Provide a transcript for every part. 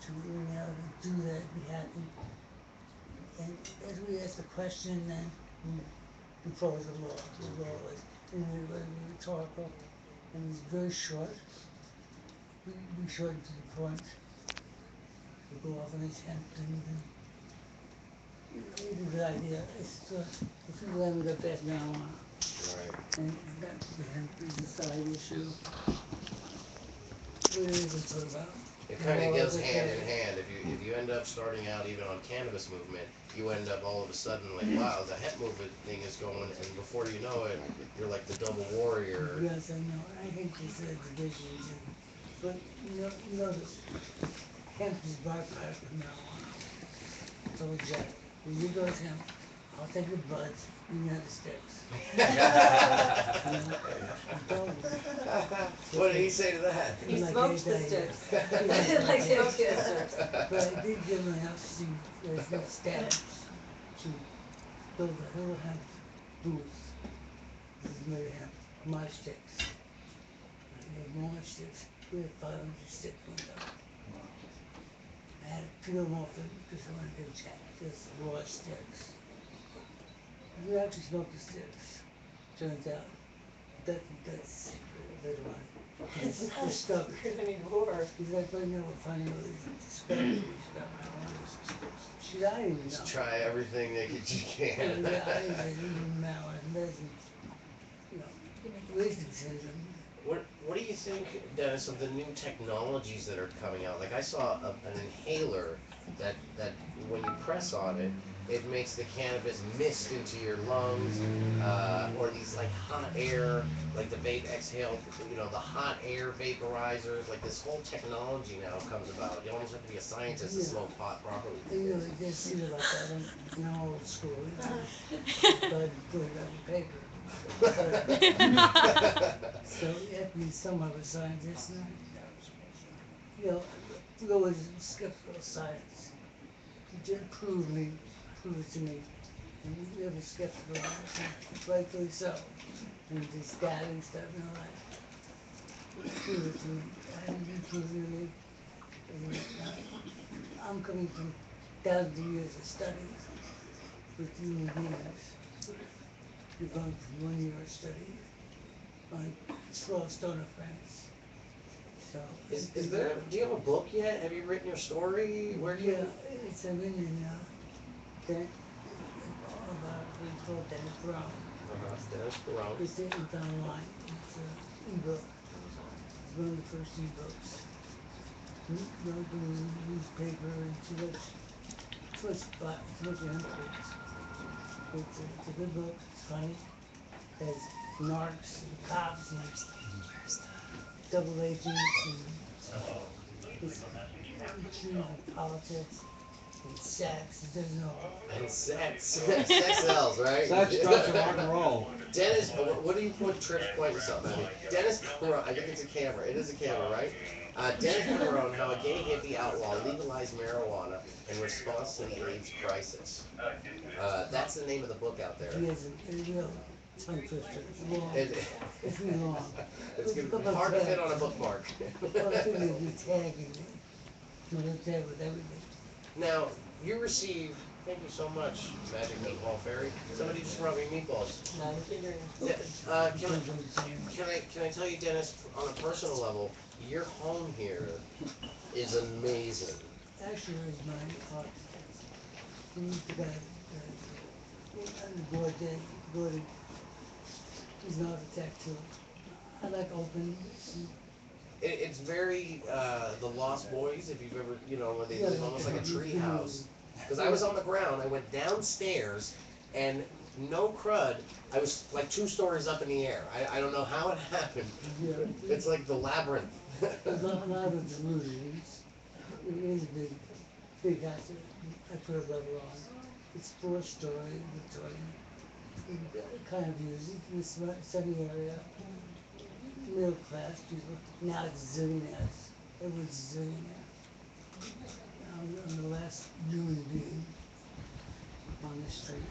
to do that, be happy. And as we ask the question, then we follow the law. The law is very rhetorical and it's very short. We short to the point. We go off on these hemp things and it's a good idea. It's if you haven't got that marijuana. Right. And that the hemp is a side issue. What is it sort about? It kind of goes hand in hand. If you end up starting out even on cannabis movement, you end up all of a sudden like, wow, the hemp movement thing is going, and before you know it, you're like the double warrior. Yes, I know. I hate this divisions, but notice hemp is byproduct of marijuana. So Jack, when you go to hemp, I'll take the buds, you have the sticks. What did he say to that? He Like smokes the his idea. sticks. Yeah. Like smokes the sticks. But I did give him enough seed, there's no stamps to build a little hemp booth. This is made of hemp, my sticks. I have more sticks, we have 500 sticks one time. I had to peel them off because I wanted to give Jack just raw sticks. You actually smoke the sticks. Turns out that's later on. It's not It's stuck. good anymore. He's like, right now we're finding all these discoveries about marijuana. Should I even know? Just try everything that you Yeah, can. I even marijuana doesn't, you know, wasting syndrome. What do you think, Dennis, of the new technologies that are coming out? Like I saw an inhaler that when you press on it, it makes the cannabis mist into your lungs, or these like hot air, like the vape exhale, the hot air vaporizers. Like this whole technology now comes about. You almost have to be a scientist to smoke pot properly. You know, it just seems like that in old school, but put it on the paper. So you have to be somewhat of a scientist. And, you always skeptical of science. You just prove it to me. And you have a skeptical of it, rightfully so. And this stabbing stuff and all that. Prove it to me. I haven't been proven to me. And, I'm coming from thousands of years of studies with human beings. We've gone from 1 year of study on 12 stone of France. So Is there? Do you have a book yet? Have you written your story? Where do you? yeah, it's written in that about what you call Dennis Brown. Dennis Brown. It's online. It's an ebook. It's one of the first ebooks. Not doing newspaper and too much influence. It's a good book. It's funny. It has narcs and cops and double agents and it's and politics and sex. It doesn't know. And sex. Sex sells, right? Sex, drugs, and rock and roll. Dennis, what do you put Tripp's pointing something at me? Dennis Perone, I think it's a camera. It is a camera, right? Dennis Perone, how a gay hippie outlaw legalized marijuana in response to the AIDS crisis. That's the name of the book out there. He has a real tongue twister. It's long. It's really long. It's gonna be hard to fit on a bookmark. Well, I think you'll be tagging it. You'll tag with everything. Now, you received, thank you so much, Magic Meatball Fairy. Somebody just brought me meatballs. Not figuring. Can I tell you, Dennis, on a personal level, your home here is amazing. Actually, it was my architect. The guy on the board there, Gordon, he's an architect too. I like open. It's very the Lost Boys, if you've ever, where they live almost like a tree house. Because I was on the ground, I went downstairs, and no crud, I was like 2 stories up in the air. I don't know how it happened. Yeah. It's like the labyrinth. There's a lot of delusions. It is a big house. I put a level on. It's 4-story, Victorian. Kind of music in the sunny area. Middle class people. Now it's zillionaires. Everyone's zillionaire. I'm the last human being on the street.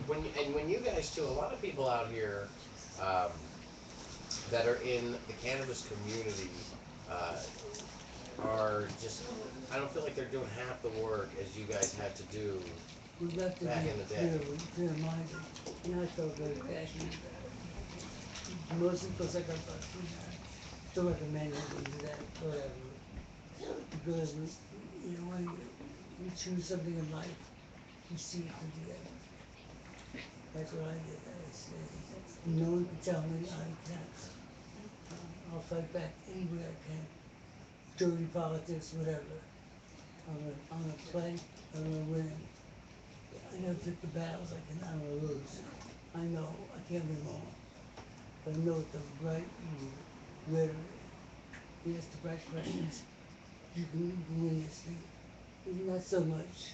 When you guys too, a lot of people out here that are in the cannabis community, are just, I don't feel like they're doing half the work as you guys had to do. We got to Back be in the day. clear-minded, and I felt very passionate about it. Mostly because I got about to recommend it and do that, whatever. Because when you choose something in life, you see it through the end. That's what I did. I said, no one can tell me I can't. I'll fight back any way I can. Dirty politics, whatever. I'm gonna play, I'm gonna win. I never pick the battles I'm gonna lose. I know I can't win them all. But I know the right rhetoric. You ask the right questions, you can win this thing. It's not so much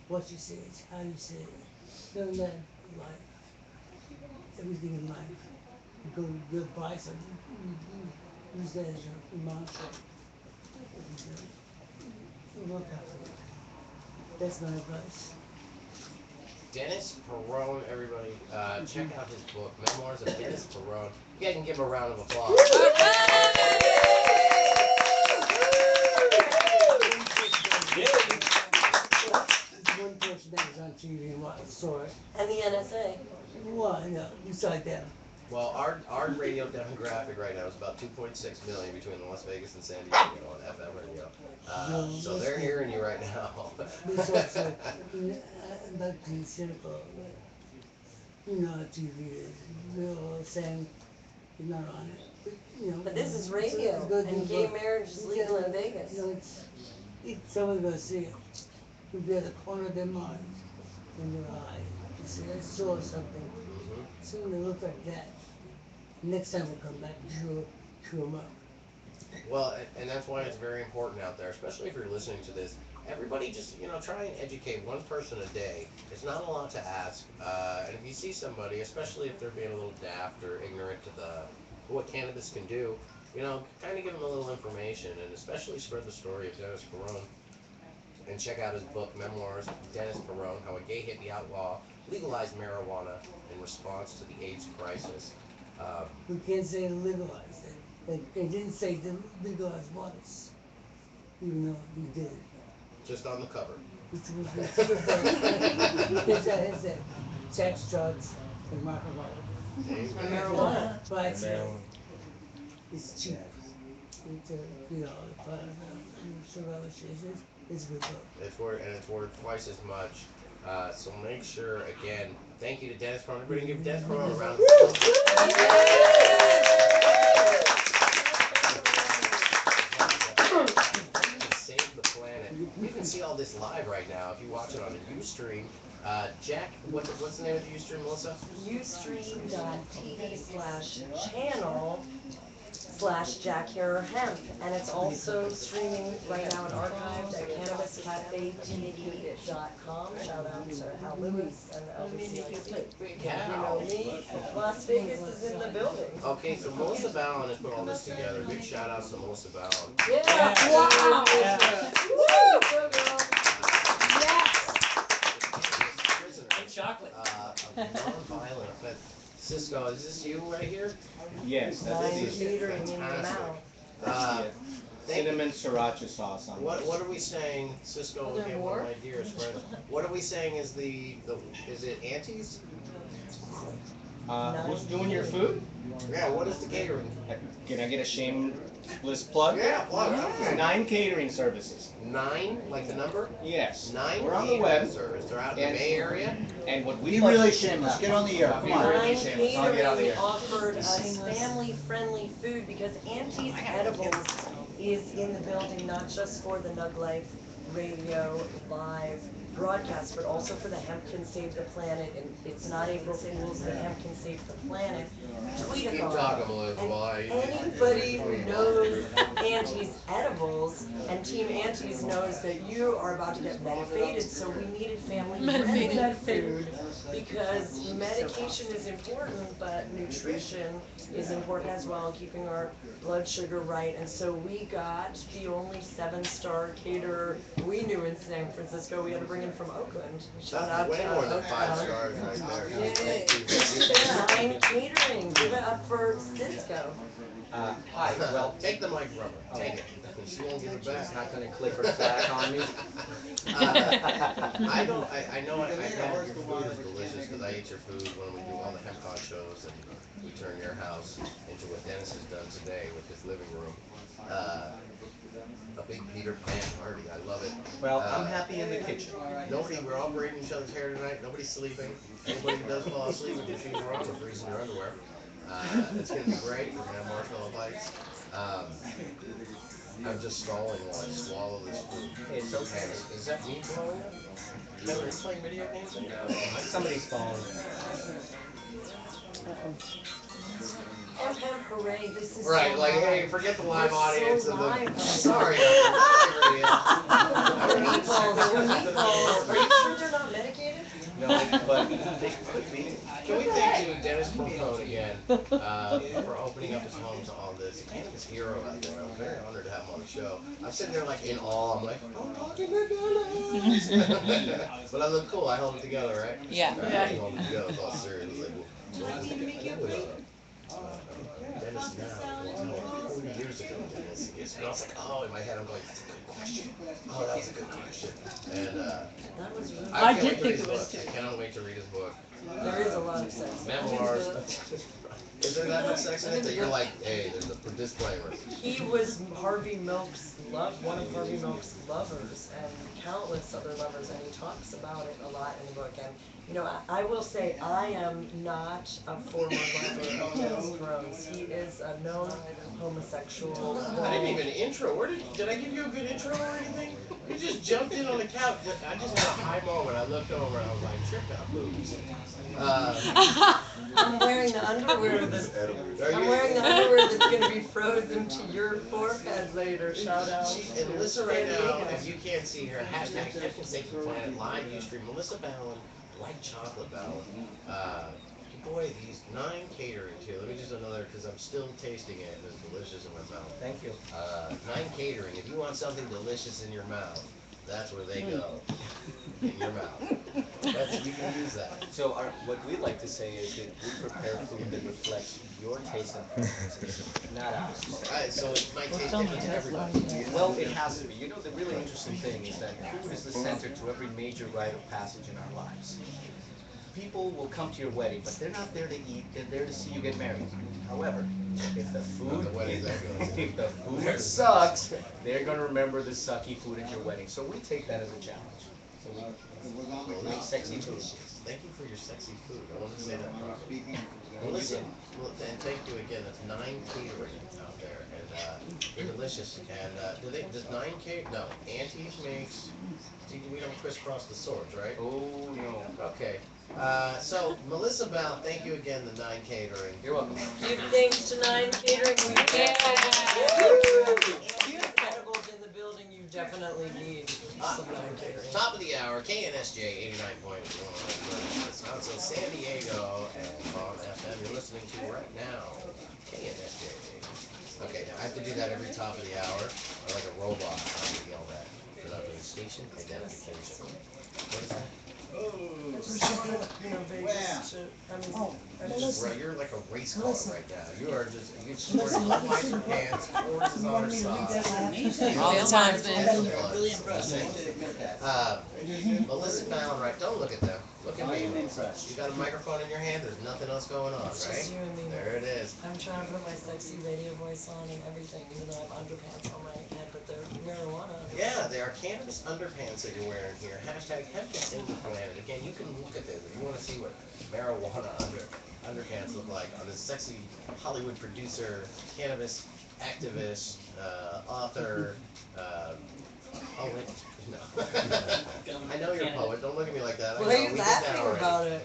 what you say, it's how you say it. None of that in life. Everything in life. You go buy something, use that as your mantra. Look out for it. That's my advice. Dennis Perone, everybody, check out his book, Memoirs of Dennis Perone. You guys can give him a round of applause. There's one person that was on TV and saw it. And the NSA. Well, no, beside them. Well, our radio demographic right now is about 2.6 million between Las Vegas and San Diego on FM radio. So they're hearing you right now. It's also, I'm not being cynical, but you know how TV is. They're all saying you're not on it. But this is radio, it's good and to gay go. marriage is legal in Vegas. You know, it's someone's gonna see it. It'll be at the corner of their mind, in their eye. You see, I saw something. Mhm. Something that looked like that. Next time we come back, chew 'em up. Well, and that's why it's very important out there, especially if you're listening to this. Everybody just, try and educate one person a day. It's not a lot to ask. And if you see somebody, especially if they're being a little daft or ignorant to what cannabis can do, kind of give them a little information and especially spread the story of Dennis Perone. And check out his book, Memoirs of Dennis Perone, How a Gay Hippie Outlaw Legalized Marijuana in Response to the AIDS Crisis. Um, We can't say legalized it. They didn't say legalized once, even though we did. just on the cover. Which was it's that sex, drugs, and rock and roll. Amen. And marijuana. But it's cheap. It's the product so relish it's a good book. It's worth twice as much. So make sure again. Thank you to Dennis Perone. Everybody give Dennis Perone a round of applause. Save the planet. You can see all this live right now if you watch it on the Ustream. Jack, what's the name of the Ustream, Melissa? Ustream.tv/channel/JackHererHemp, and it's also streaming right now and archived at CannabisCafeTV.com. Shout out to Al Lewis and LBCIC. You know me, Las Vegas is in the building. Okay, so Melissa Ballin has put all this together. Big shout out to Melissa Ballin. Yeah! Wow! Woo! Go girl! Chocolate. A non-violent offense. Cisco, is this you right here? Yes, that's Nine the metering in your fantastic. mouth. cinnamon sriracha sauce on What this. are we saying, Cisco? Are there Again, one more? of my dearest friends. What are we saying is is it Auntie's? Who's doing your food? Yeah. What is the catering? Can I get a shameless plug? Yeah. Plug. Yeah. 9 catering services. 9, like the number. Yes. 9. We're on the catering web. service. They're out in the And- Bay Area. And what we Be like- really shameless. Get on the air. Come on. Nine shameless. I'll get out of Catering here. offered us family-friendly food because Auntie's Edibles is in the building, not just for the Nug Life Radio live broadcast, but also for the Hemp Can Save the Planet. And it's not April Fool's, the Hemp Can Save the Planet. Keep Tweet-a-thon. talking, Melissa. And While I anybody who knows Auntie's Edibles and Team Auntie's knows that you are about to get medicated, so we needed family-friendly food because medication is important, but nutrition is important as well, keeping our blood sugar right. And so we got the only 7-star caterer we knew in San Francisco. We had to bring him from Oakland. Shout out That's way to more than 5 Oakland. stars right there. Yay. Thank you. Nine Catering, give it up for Cisco. Hi, well, Take the mic from her. Take it. and she won't give it back. She's not gonna click her back on me. I don't. I know. I know your food is delicious because I eat your food when we do all the HempCon shows and we turn your house into what Dennis has done today with his living room. A big Peter Pan party. I love it. Well, I'm happy in the kitchen. Nobody. We're all braiding each other's hair tonight. Nobody's sleeping. Anybody who does fall asleep with your shoes are on, we're freezing your underwear. It's gonna be great. We're gonna have marshmallow bites. I'm just stalling while I swallow this food. It's okay. Is that me blowing up? Kevin, are you playing video games? Somebody's phone. Hemp, hemp, hooray, this is Right, so like, live. hey, forget the live We're audience so and the. live. Sorry. Meatballs, your meatballs. Are you sure they're not medicated? No, but they could be. Can we thank you, Dennis Propone again, for opening up his home to all this. Cannabis hero out there. I'm very honored to have him on the show. I'm sitting there like in awe. I'm like, I'm talking to Dennis. But I look cool. I held it together, right? Yeah. I held it together. It's all serious. Like, Dennis now, well, 40 years ago, Dennis. And I was like, oh, in my head, I'm going, that's a good question. Oh, that was a good question. And That was really. I can't did wait to think read it his was book. I cannot wait to read his book. There is a lot of sex. Memoirs. Is there that much sex in it that you're like, hey, there's a disclaimer? He was Harvey Milk's one of Harvey Milk's lovers, and countless other lovers, and he talks about it a lot in the book. And you know, I will say I am not a former lover of Dennis Perone's. He is a known homosexual. I didn't even intro. Did I give you a good intro or anything? You just jumped in on the couch. I just had a high moment. I looked over and I was like, trip out boobs. I'm wearing the underwear that's gonna be frozen to your forehead later. Shout out. And Melissa right now, if you can't see her, hashtag Health and Safety Planet live Ustream. Melissa Ballin, white chocolate Ballin. Boy, these 9 caterings here. Let me just another, because I'm still tasting it. It's delicious in my mouth. Thank you. 9 catering. If you want something delicious in your mouth, that's where they go. In your mouth. You can use that. So what we like to say is that we prepare food that reflects your taste and preferences, not ours. So it might taste different to everybody. Well, it has to be. You know, the really interesting thing is that food is the center to every major rite of passage in our lives. People will come to your wedding, but they're not there to eat, they're there to see you get married. However, if the food, if the food sucks, they're going to remember the sucky food at your wedding. So we take that as a challenge. So we make sexy food. Thank you for your sexy food. I want to say that properly. Well, listen, and thank you again. That's 9 catering out there, and they're delicious. And does 9 catering? No, Auntie's makes. See, we don't crisscross the swords, right? Oh no. Okay. So Melissa Bell, thank you again. The 9 catering. You're welcome. Give thanks to 9 catering. Edibles in the building. You definitely need some 9 catering. Top of the hour, KNSJ 89.1, Wisconsin, San Diego, and Bomb FM. You're listening to right now, KNSJ. Okay, I have to do that every top of the hour. I'm like a robot. I have to yell that. But I'm doing station identification. What is that? I just wanted, Vegas to, Right, you're like a race car right now. You are just, you're sporting Budweiser pants, horses on her socks. Valentine's Day. Really impressive. Melissa Fallon, right? Don't look at them. Look at me. You got a microphone in your hand. There's nothing else going on, It's right? just you and me. There it is. I'm trying to put my sexy radio voice on and everything, even though I have underpants on my head, but they're marijuana. Yeah, they are cannabis underpants that you're wearing here. Hashtag Hemp and Safety Planet. Again, you can look at this if you want to see what marijuana underpants look like on this sexy Hollywood producer, cannabis activist, author, poet. No. I know you're a poet. Don't look at me like that. What are you laughing about it?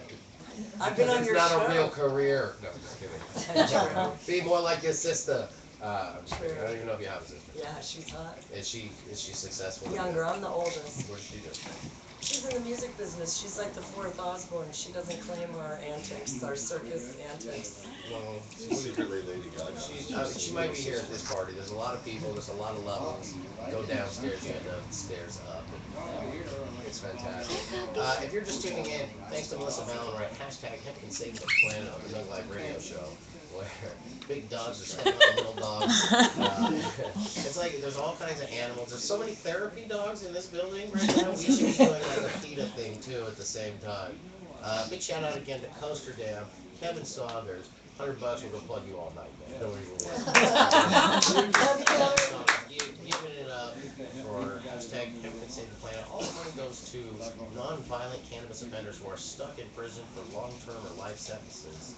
I've been on your show. It's show. not a real career. No, just kidding. Be more like your sister. I'm just kidding. I don't even know if you have a sister. Yeah, she's hot. Is she successful? Younger, I'm the oldest. What does she do? She's in the music business. She's like the 4th Osborne. She doesn't claim our antics, our circus antics. Well, Secretly Lady Gaga. she might be here at this party. There's a lot of people. There's a lot of levels. Go downstairs, you end up stairs up. It's fantastic. If you're just tuning in, thanks to Melissa Ballin, right? Hashtag Hemp and Save the Planet on the Young Life Radio Show. where big dogs are stepping on little dogs. It's like there's all kinds of animals. There's so many therapy dogs in this building right now. We should be doing like a PETA thing too at the same time. Big shout out again to Coaster Dam, Kevin Saunders. $100 will go plug you all night, man. Don't even worry. Giving it up for hashtag Hemp Can Save the Planet. All the money goes to non-violent cannabis offenders who are stuck in prison for long-term or life sentences.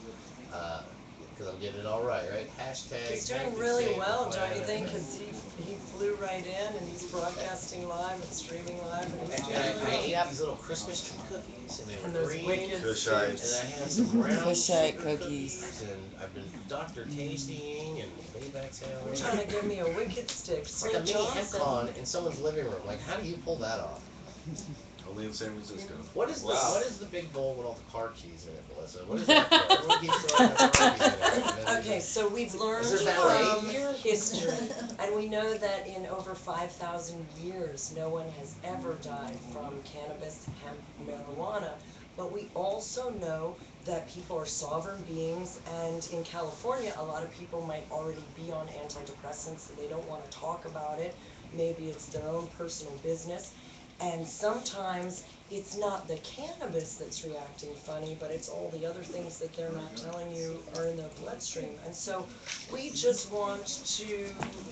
Because I'm getting it all right? Hashtag He's Hemp doing Can really Save the well, don't you Planet. think? Because he flew right in and he's broadcasting live and streaming live and he's doing And I really ate out these little Christmas tree cookies, and they And were those green. wicked Kushite. And I had some brown Kushite sugar cookies. and I've been Dr. Tastying and payback You're sandwich. trying to give me a wicked stick. It's like a St. mini hemp Johnson. con in someone's living room. Like, how do you pull that off? Only in San Francisco. What is Wow. what is the big bowl with all the car keys in it, Melissa? What is that for? Everyone keeps throwing the car keys in it. Okay, so we've learned Is there valet from here? history, and we know that in over 5,000 years, no one has ever died from cannabis, hemp, marijuana. But we also know that people are sovereign beings, and in California, a lot of people might already be on antidepressants and they don't want to talk about it. Maybe it's their own personal business. And sometimes it's not the cannabis that's reacting funny, but it's all the other things that they're not telling you are in their bloodstream. And so we just want to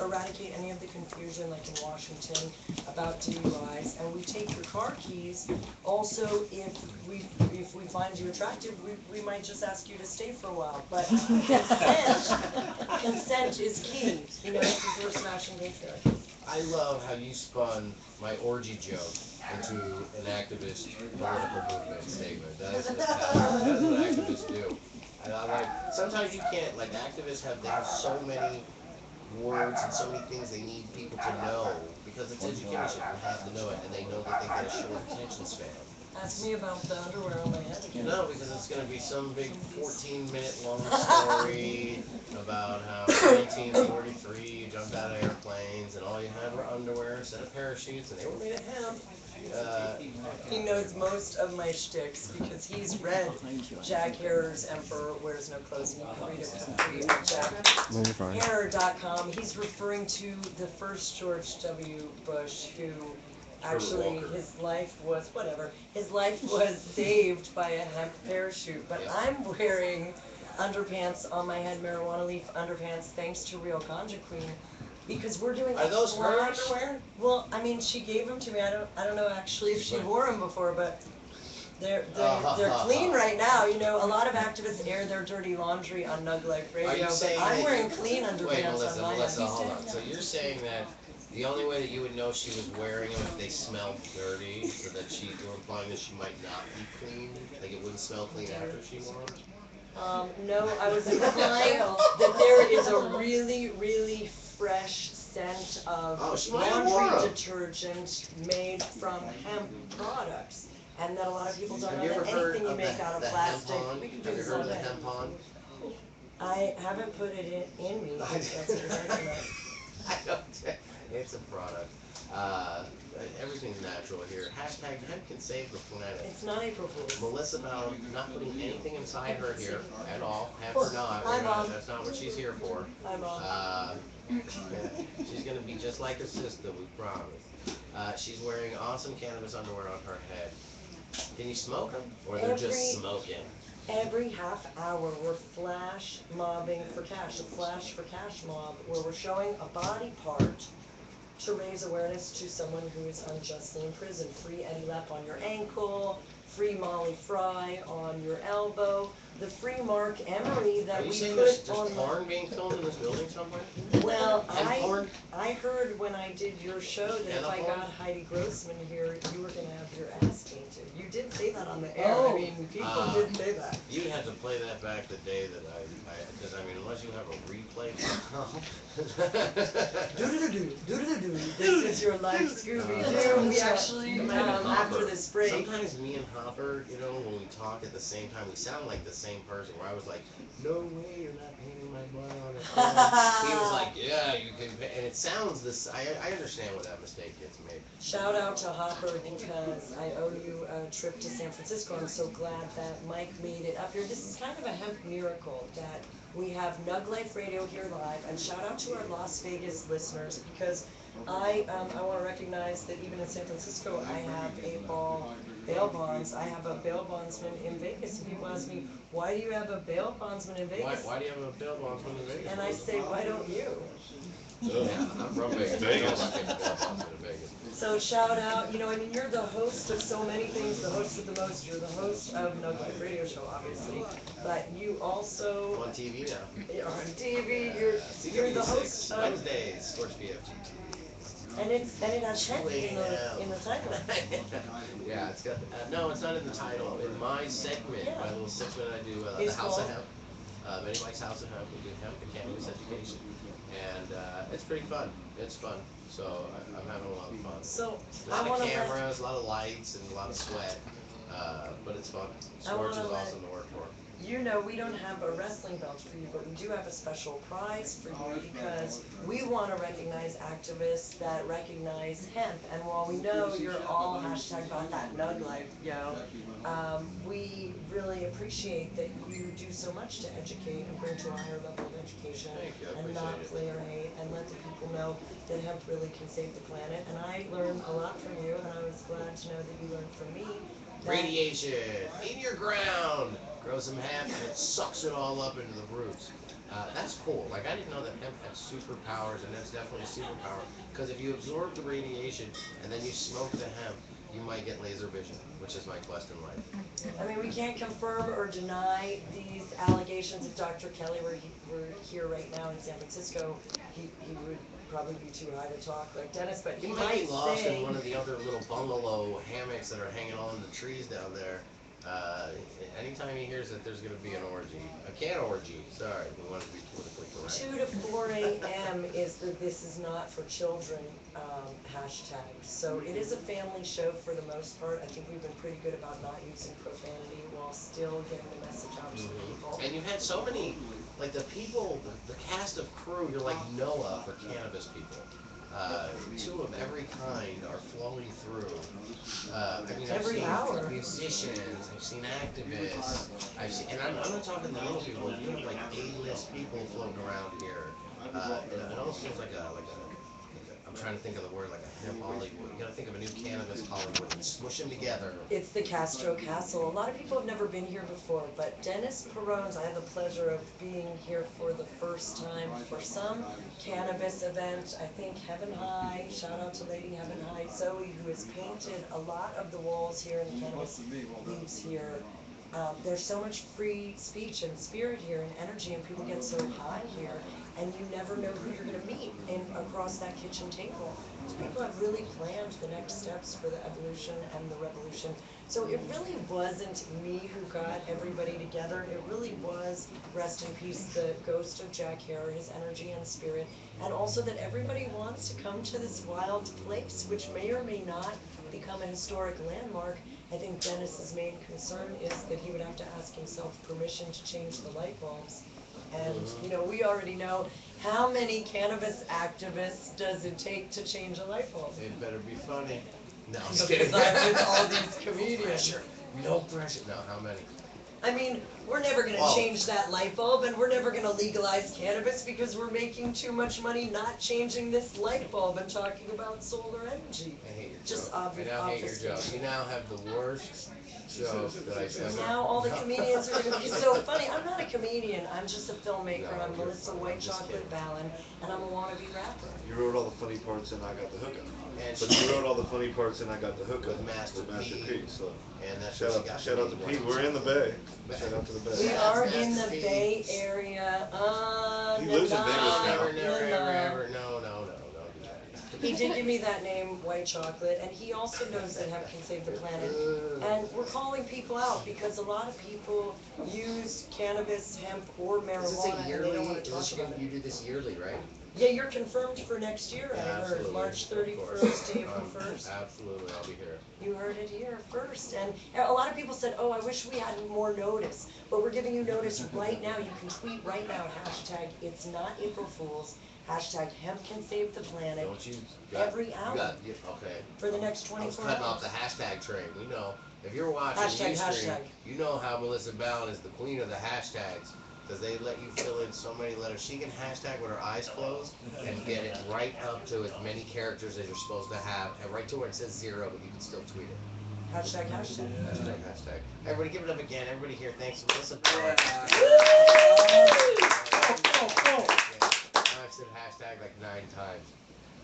eradicate any of the confusion, like in Washington, about DUIs. And we take your car keys. Also, if we find you attractive, we might just ask you to stay for a while. But consent is key. You know, because we're smashing gay therapy. I love how you spun my orgy joke into an activist political movement statement. That is fantastic. That is what activists do. And I like sometimes you can't like activists they have so many words and so many things they need people to know because it's education. You have to know it, and they got a short attention span. Ask me about the underwear on my head again. No, because it's going to be some big 14-minute long story about how 1943 you jumped out of airplanes and all you had were underwear instead of parachutes and they were made of hemp. He knows most of my shticks because he's read Jack Herer's Emperor Wears No Clothes, and you can read it for free at JackHererHemp. He's referring to the first George W. Bush, who actually his life was saved by a hemp parachute. But I'm wearing underpants on my head, marijuana leaf underpants, thanks to Real Ganja Queen. Because we're doing Are those her flash- underwear? Well, I mean, she gave them to me. I don't know actually if she wore them before, but they're clean right now. You know, a lot of activists air their dirty laundry on Nug Life Radio, Are you but saying I'm that wearing clean underpants Wait, on Melissa, my Melissa, head. hold on. So you're saying that the only way that you would know she was wearing them if they smelled dirty, so that you're implying that she might not be clean, like it wouldn't smell clean after she wore them? No, I was implying that there is a really, really fresh scent of she might have worn laundry 'em. detergent made from hemp products. And that a lot of people don't Have know you ever that heard anything you of make out of the plastic. hemp-on? We can do Have you this heard all of the day. hemp-on? I haven't put it in me. That's what you're talking about. I don't. It's a product. Everything's natural here. Hashtag hemp can save the planet. It's not April Fool's. Melissa Bowden not putting anything inside her here at all. Hemp or not, Hi, Mom. that's not what she's here for. Hi, Mom. She's gonna be just like her sister, we promise. She's wearing awesome cannabis underwear on her head. Can you smoke them? Or they're just smoking? Every half hour, we're flash mobbing for cash, a flash for cash mob, where we're showing a body part to raise awareness to someone who is unjustly in prison. Free Eddie Lepp on your ankle, free Molly Fry on your elbow, the free Mark Emery that Are you we saying put there's on porn being filmed in this building somewhere? Well, And porn? I heard when I did your show that And if I porn? got Heidi Grossman here, you were gonna have your ass painted. You did say that on the air. Oh. I mean, people did say that. You'd have to play that back the day that because I mean, unless you have a replay. Do-do-do-do, do-do-do-do. This is your life, Scooby-Doo. We actually, after this break, Sometimes me and Hopper, you know, when we talk at the same time, we sound like the same person. Where I was like, no way, you're not painting my blood on it. He was like, yeah, you can. And it sounds this. I understand where that mistake gets made. Shout out to Hopper because I owe you a trip to San Francisco. I'm so glad that Mike made it up here. This is kind of a hemp miracle that we have Nug Life Radio here live, and shout out to our Las Vegas listeners because I want to recognize that even in San Francisco I have a bail bonds. I have a bail bondsman in Vegas, and people ask me, why do you have a bail bondsman in Vegas? Why do you have a bail bondsman in Vegas? And I say, why don't you? Yeah, I'm from Vegas. Vegas. I know bail bondsman in Vegas. So shout out, I mean, you're the host of so many things, the host of the most, you're the host of Nug Life Radio Show, obviously, but you also I'm on TV now. you're on TV, you're the host of, Wednesdays, Sports BFG and it has hemp in the title. Yeah, it's got, no, it's not in the title. In my segment, Yeah. my little segment I do, the It's House of called? Hemp. Many Mike's House of Hemp, we do hemp and cannabis education. And it's pretty fun. It's fun. So I'm having a lot of fun. So A I lot want of to cameras, a lot of lights, and a lot of sweat. But it's fun. I wanna Sports is let- awesome to work for. we don't have a wrestling belt for you, but we do have a special prize for you because we want to recognize activists that recognize hemp. And while we know you're all hashtag about that nug life, we really appreciate that you do so much to educate and bring to a higher level of education Thank you, I and not appreciate it. play or hate and let the people know that hemp really can save the planet. And I learned a lot from you, and I was glad to know that you learned from me. that- Radiation in your ground. Grow some hemp and it sucks it all up into the roots. That's cool. Like I didn't know that hemp had superpowers, and that's definitely a superpower. Because if you absorb the radiation and then you smoke the hemp, you might get laser vision, which is my quest in life. I mean, we can't confirm or deny these allegations. If Dr. Kelly were here right now in San Francisco, he would probably be too high to talk like Dennis, but He he might be might lost say, in one of the other little bungalow hammocks that are hanging all in the trees down there. Anytime he hears that there's going to be an orgy, a can orgy, sorry, we want to be politically correct. 2 to 4 a.m. is the "this is not for children" hashtag. So it is a family show for the most part. I think we've been pretty good about not using profanity while still getting the message out to the people. And you had so many, like the people, the cast of crew, you're like Noah for cannabis people. Two of every kind are flowing through. I mean, I've Every seen hour. musicians, I've seen activists, and I'm not talking the little people. You have like A-list people floating around here. It almost feels like I'm trying to think of the word, like a hemp Hollywood. You gotta think of a new cannabis Hollywood and smush them together. It's the Castro Castle. A lot of people have never been here before, but Dennis Perone's, I had the pleasure of being here for the first time for some cannabis event. I think Heaven High, shout out to Lady Heaven High, Zoe, who has painted a lot of the walls here in the cannabis leaves here. There's so much free speech and spirit here and energy, and people get so high here, and you never know who you're going to meet across that kitchen table. So people have really planned the next steps for the evolution and the revolution. So it really wasn't me who got everybody together. It really was, rest in peace, the ghost of Jack Herer, his energy and spirit, and also that everybody wants to come to this wild place, which may or may not become a historic landmark. I think Dennis's main concern is that he would have to ask himself permission to change the light bulbs. And, we already know how many cannabis activists does it take to change a light bulb? It better be funny. No, I'm Because just kidding. I'm with all these No comedians. pressure. No pressure. No, how many? I mean, we're never gonna Whoa. change that light bulb, and we're never gonna legalize cannabis because we're making too much money not changing this light bulb and talking about solar energy. I hate your Just joke. I now hate your obfuscation. joke. You now have the worst joke that I've ever. Now all the comedians are gonna be so funny. I'm not a comedian, I'm just a filmmaker. No, I'm you're Melissa funny. White I'm just Chocolate kidding. Ballin, and I'm a wannabe rapper. You wrote all the funny parts and I got the hookup. And But you wrote all the funny parts and I got the hookup With Master P. P. So And that's shout what she out, got. shout out to P. We're in the Bay. Shout out to the We Bay. are That's in the Master P. Bay Area. He lives in Vegas now. Never, never, ever, ever. No, don't do that. He did give me that name, White Chocolate, and he also knows that hemp can save the planet. And we're calling people out because a lot of people use cannabis, hemp, or Is this marijuana, a and yearly? they don't want to talk about You it. do this yearly, right? Yeah, you're confirmed for next year, Yeah, I heard, absolutely. March Of course. 31st to April 1st. Absolutely, I'll be here. You heard it here first, and a lot of people said, oh, I wish we had more notice, but we're giving you notice right now. You can tweet right now, hashtag it's not April Fools, hashtag hemp can save the planet, Don't you? every hour Okay. for the next I was 24 cutting off hours. the hashtag train. We know if you're watching Hashtag, Ustream, hashtag. you know how Melissa Ballin is the queen of the hashtags because they let you fill in so many letters. She can hashtag with her eyes closed and get it right up to as many characters as you're supposed to have, and right to where it says 0, but you can still tweet it. Hashtag, hashtag. Hashtag. Everybody give it up again. Everybody here, thanks Melissa Ballin. I've said hashtag like 9 times.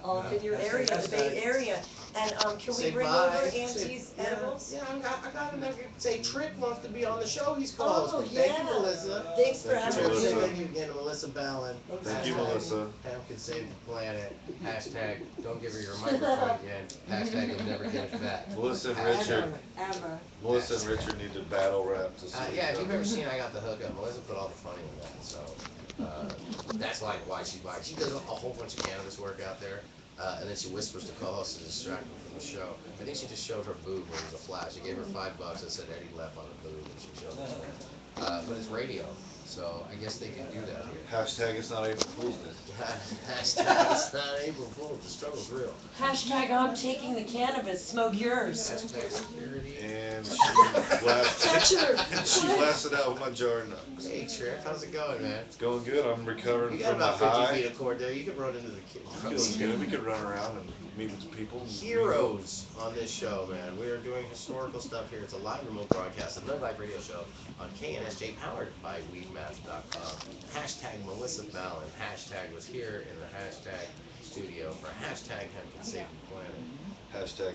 All up in your area, the Bay Area. And can we Say bring bye. over Say- Auntie's yeah, edibles? Yeah, I got a nugget. Say Trick wants to be on the show. He's close. Oh, Thank you, yeah. Melissa. Thanks for Thank you, having Melissa. me. Thank you again, Melissa Ballin. Thank you, Hashtag Melissa. Hemp can save the planet. Hashtag don't give her your microphone again. Hashtag you'll never get it back. Melissa and Hashtag- Richard. Ever. Melissa and Richard need to battle rap to see. Yeah, if you've ever seen I Got the Hookup, Melissa put all the funny in that. So that's like why she does a whole bunch of cannabis work out there. And then she whispers to co-hosts to distract them from the show. I think she just showed her boob when it was a flash. She gave her $5 and said Eddie left on her boob, and she showed it. But it's radio, so I guess they can do that here. Hashtag it's not April Fool's Day. Hashtag it's not April Fool's. The struggle's real. Hashtag I'm taking the cannabis, smoke yours. Hashtag security. And she blasted out with my jar of nuts. Hey Trick, how's it going, man? It's going good. I'm You recovering got from the about 50 high. feet of cord there. You can run into the Feeling good. We could run around and meet with people. heroes on this show, man. We are doing historical stuff here. It's a live remote broadcast, another live radio show on KNSJ, powered by weedmaps.com. Hashtag Melissa Ballin. Hashtag was here in the hashtag studio for hashtag hemp can save the planet. Hashtag.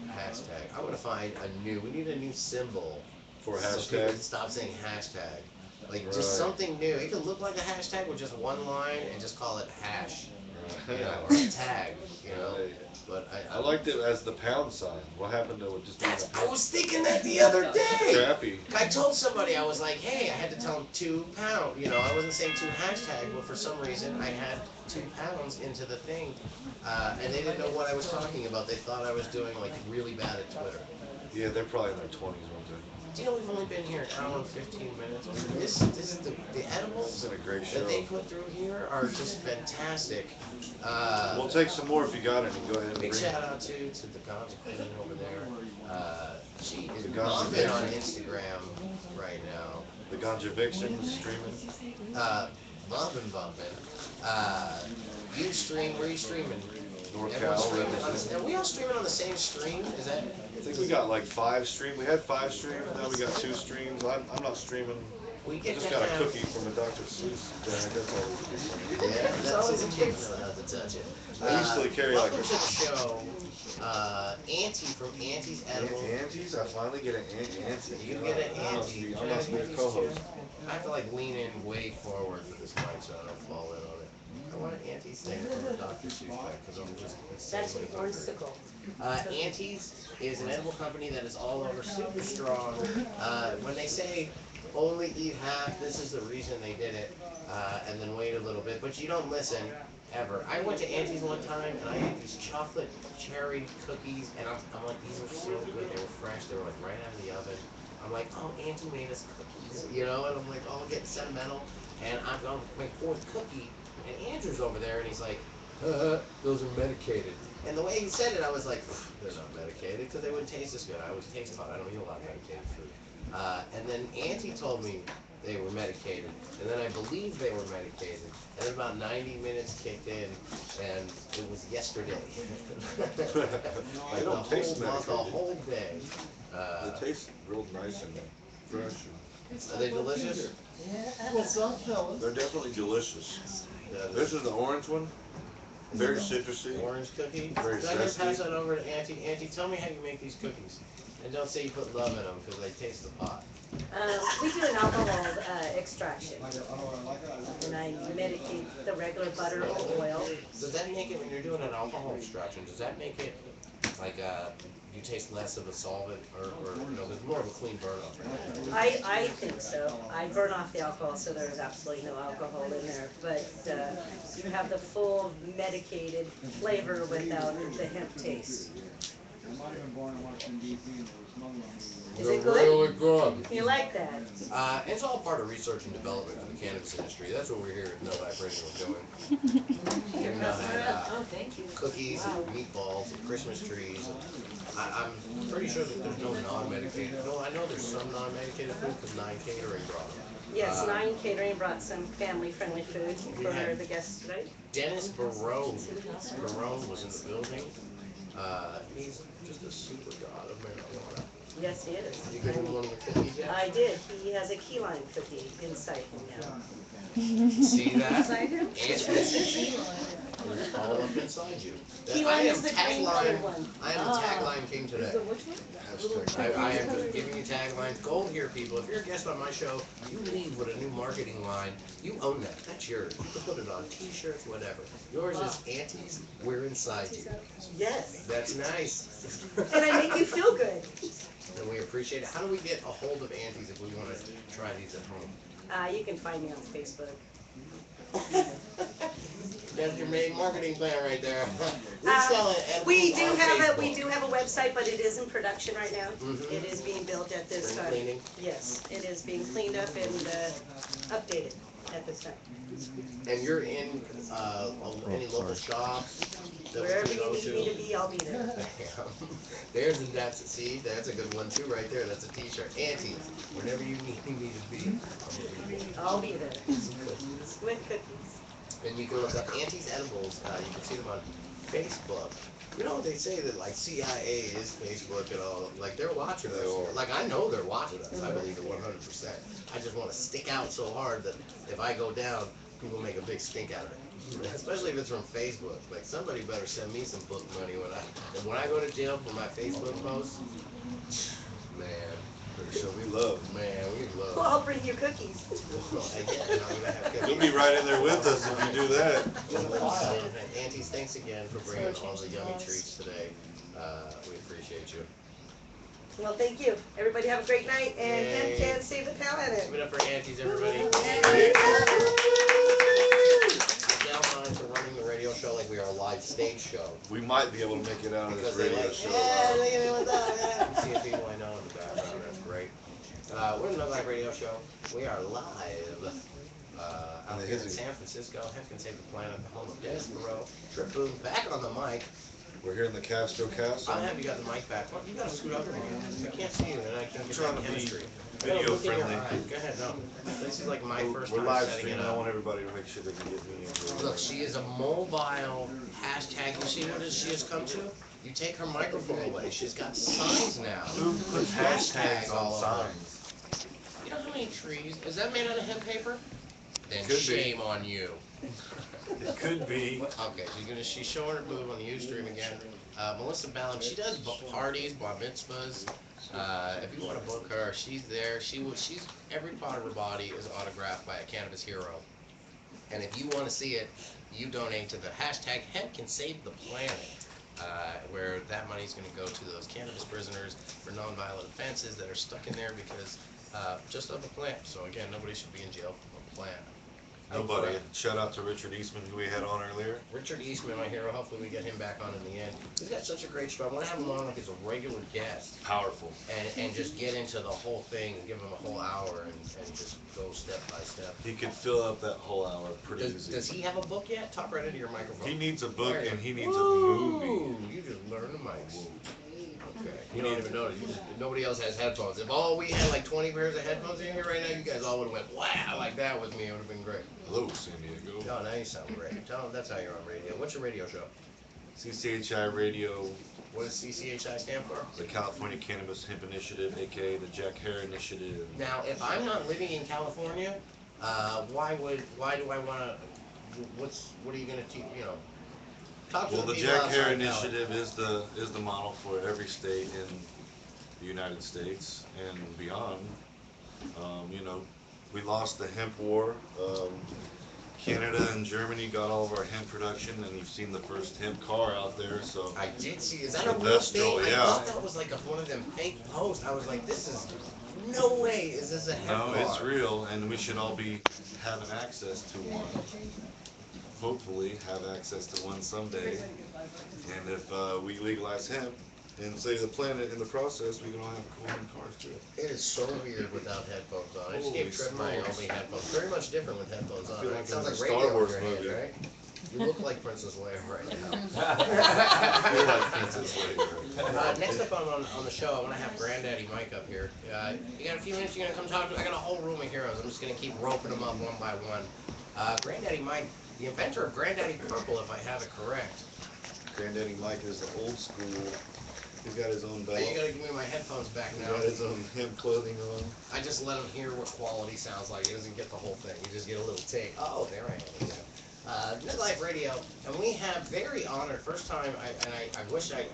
Hashtag. I want to find we need a new symbol For so people hashtag. stop saying hashtag. Like Right. just something new. It could look like a hashtag with just one line and just call it hash, you know, or a tag, you know. Right. But I liked it as the pound sign. What happened to it? Just being That's, a I was thinking that the other day. crappy. I told somebody, I was like, hey, I had to tell them 2 pound. You know, I wasn't saying 2 hashtag, but for some reason I had 2 pounds into the thing. And they didn't know what I was talking about. They thought I was doing like really bad at Twitter. Yeah, they're probably in their 20s, weren't they? Do you know we've only been here an hour and 15 minutes? This is the It's edibles been a great show. that they put through here are just fantastic. We'll take some more if you got any. Go ahead and Big bring shout out to the Ganja Queen over there. She is The Ganja bumping on Vixen. Instagram right now. the Ganja Vixen streaming. Bumping. You stream, where are you streaming? North Everyone's Cal. streaming on the, are we all streaming on the same stream? Is that? I think we got like 5 streams. We had 5 streams, now we got 2 streams. I'm not streaming. We I get just to got a have. cookie from a Dr. Seuss bag. That's all we can do. Yeah, that's the kids know how to touch it. I usually carry like Welcome to the a show. Auntie from Auntie's Edible. Auntie's. I finally get an Auntie. You get an Auntie. I must be a co-host. I have to like lean in way forward for this mic so I don't fall in on it. I want an Auntie stand from a Dr. Seuss bag because I'm just That's insanely an hungry. orsicle. Auntie's is an edible company that is all over, super strong. When they say only eat half, this is the reason they did it, and then wait a little bit, but you don't listen, ever. I went to Auntie's one time, and I ate these chocolate cherry cookies, and I'm like, these are so good, they were fresh, they were like right out of the oven. I'm like, oh, Auntie made us cookies, you know, and I'm like, oh, getting sentimental, and I'm on my 4th cookie, and Andrew's over there, and he's like, those are medicated. And the way he said it, I was like, they're not medicated, because they wouldn't taste as good. I always taste hot, I don't eat a lot of medicated food. And then Auntie told me they were medicated, and then I believed they were medicated, and then about 90 minutes kicked in, and it was yesterday. They don't taste The medicated. whole day. They taste real nice and fresh. Are they delicious? What's up, fellas? They're definitely delicious. The This is the orange one. Very citrusy. orange cookie? Very So I'm gonna zesty. pass that over to Auntie. Auntie, tell me how you make these cookies. And don't say you put love in them, because they taste the pot. We do an alcohol extraction, and I medicate the regular butter or oil. Does that make it, when you're doing an alcohol extraction, does that make it like, you taste less of a solvent, or you know, there's more of a clean burn off. I think so. I burn off the alcohol, so there's absolutely no alcohol in there, but, you have the full medicated flavor without the hemp taste. Is it good? Really good. You like that? It's all part of research and development for the cannabis industry. That's what we're here at No Life Radio doing. Getting out Oh, thank you. cookies and meatballs and Christmas trees. And I'm pretty sure that there's no non-medicated. No, I know there's some non-medicated food because 9 Catering brought them. Yes, 9 Catering brought some family-friendly food for the guests today. Dennis Barone was in the building. He's just a super god of marijuana. Yes, he is. Did you give him one of the cookies yet? I did. He has a key lime cookie inside him now. See that? Inside him? It's all up inside you. Key I lime am is the green colored tagline. one. I am the tagline king today. I am just giving you taglines. Gold here, people. If you're a guest on my show, you leave with a new marketing line. You own that. That's yours. You can put it on T-shirts, whatever. Yours is Aunties, we're inside you. Yes. That's nice. And I make you feel good. And we appreciate it. How do we get a hold of Aunties if we want to try these at home? You can find me on Facebook. That's your main marketing plan right there. We do have a website, but it is in production right now. Mhm. It is being built at this Spring time. cleaning. Yes, it is being cleaned up and updated at this time. And you're in any local shops that we Wherever can you go need me to be, I'll be there. There's that's a good one too right there. That's a T-shirt. Aunties, whenever you need me to be, I'll be there. With cookies. and you can look up Aunties Edibles. You can see them on Facebook. You know, they say that like CIA is Facebook and all. Like they're watching us. Like I know they're watching us. I believe it 100%. I just want to stick out so hard that if I go down, people make a big stink out of it. Especially if it's from Facebook. Like somebody better send me some book money when I go to jail for my Facebook posts. Man, Better show me love. man, we love. Well, I'll bring you cookies. Again, I'm gonna have cookies. You'll be right in there with us if you do that. Aunties, thanks again for bringing all the yummy treats today. We appreciate you. Well, thank you. Everybody have a great night, and hemp Yay. can save the planet. Give it up for Aunties, everybody. Now on to running the radio show like we are a live stage show. We might be able to make it out of this Because they radio like, show. yeah, look at me, what's up, yeah. You see the people I know in the background, that's great. We're the No Life Radio Show. We are live out here in San Francisco. Hemp can save the planet, the home of Dennis Moreau. Trip Boone back on the mic. We're here in the Castro Castle. I'll have you got the mic back. Well, you gotta scoot over here. I can't see you and I can't get Trying that to be chemistry. video Look in your friendly. eyes. Go ahead, no. This is like my first We're time live setting streaming. it I up. want everybody to make sure they can get me into it. Look, she is a mobile hashtag. You see what she has come to? You take her microphone away. She's got signs now. Who puts hashtags on all over. signs? You know how many trees? Is that made out of hemp paper? Then Could be. shame on you. It could be. Okay, she's showing her boob on the Ustream again. Melissa Ballum, she does parties, bar mitzvahs. If you want to book her, she's there. She's every part of her body is autographed by a cannabis hero. And if you want to see it, you donate to the hashtag Hemp Can Save the Planet, where that money is going to go to those cannabis prisoners for nonviolent offenses that are stuck in there because just of a plant. So again, nobody should be in jail for a plant. Nobody. Shout out to Richard Eastman, who we had on earlier. Richard Eastman, my hero. Hopefully we get him back on in the end. He's got such a great show. I want to have him on like as a regular guest Powerful. and just get into the whole thing and give him a whole hour and just go step by step. He could fill up that whole hour pretty Does easy. he have a book yet? Talk right into your microphone. He needs a book and he needs a Woo! movie. You just learned the mics. Okay. You don't even notice. Nobody else has headphones. If all we had like 20 pairs of headphones in here right now, you guys all would have went, wow, like that with me. It would have been great. Hello, San Diego. No, now you sound great. Tell them that's how you're on radio. What's your radio show? CCHI Radio, What does CCHI stand for? the California Cannabis Hemp Initiative, aka the Jack Herrer Initiative. Now, if I'm not living in California, why do I want to, what are you going to teach, talk to Well, the the people Jack outside Herrer Cali. Initiative is the model for every state in the United States and beyond. We lost the hemp war. Canada and Germany got all of our hemp production, and you've seen the first hemp car out there, so. I did see. Is that a real Industrial, thing? I yeah. thought that was like one of them fake posts. I was like, this is no way. Is this a hemp No, car? it's real, and we should all be having access to one. Hopefully, have access to one someday. And if we legalize hemp and save the planet in the process, we can all have cool hemp cars too. It is so weird without headphones on. I just Holy gave Trip my smokes. only headphones. Very much different with headphones on. feel Right? like It sounds I'm like in a radio Star Wars in your hand, movie. right? You look like Princess Leia right I feel now. like Princess Leia. Next up on the show, I want to have Granddaddy Mike up here. You got a few minutes? You're gonna come talk to? I got a whole room of heroes. I'm just gonna keep roping them up one by one. Granddaddy Mike, the inventor of Granddaddy Purple, if I have it correct. Granddaddy Mike is the old school. He's got his own belt. You gotta give me my headphones back He's now. got his own hemp clothing on. I just let him hear what quality sounds like. He doesn't get the whole thing. You just get a little take. Oh, there I am again. Midlife Radio, and we have very honored first time. I wish I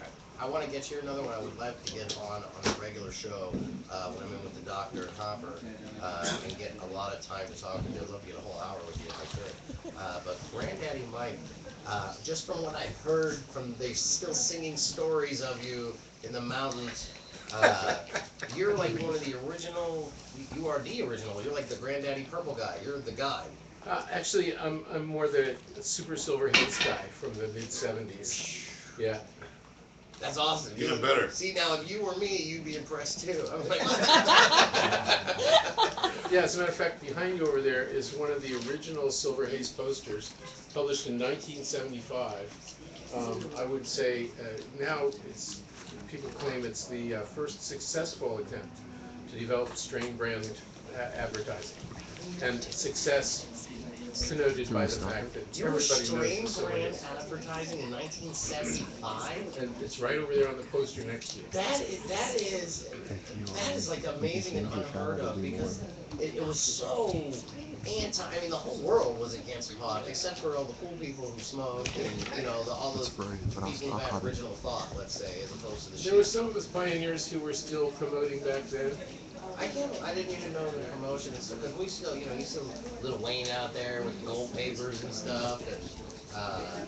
want to get you another one. I would love to get on a regular show when I'm in with the doctor and Hopper and get a lot of time to talk with you. I'd love to get a whole hour with you if I could. But Granddaddy Mike, just from what I've heard from they still singing stories of you in the mountains. You're like one of the original. You are the original. You're like the Granddaddy Purple guy. You're the guy. Actually, I'm more the Super Silver Hits guy from the mid '70s. Yeah. That's awesome. Even better. See, now if you were me, you'd be impressed too. I'm like, Yeah. As a matter of fact, behind you over there is one of the original Silver Haze posters, published in 1975. I would say now people claim it's the first successful attempt to develop strain brand advertising, and success connoted by the fact that you were everybody strain knows the brand Silver Haze. advertising in 1975. And it's right over there on the poster next to you. That is like amazing and unheard of because it was so anti. I mean, the whole world was against pot, except for all the cool people who smoked and all those people who had original thought. Let's say, as opposed to the There were some of us pioneers who were still promoting back then. I didn't even know the promotion and stuff because we still, you still Lil Wayne out there with gold papers and stuff,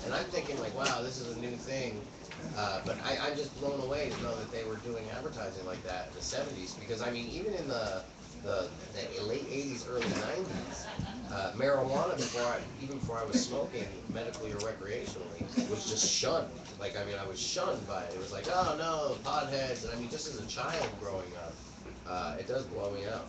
and I'm thinking like, wow, this is a new thing. But I'm just blown away to know that they were doing advertising like that in the '70s because I mean, even in the late '80s, early '90s, marijuana even before I was smoking medically or recreationally was just shunned. Like I mean, I was shunned by it. It was like, oh no, potheads. And I mean, just as a child growing up. It does blow me up.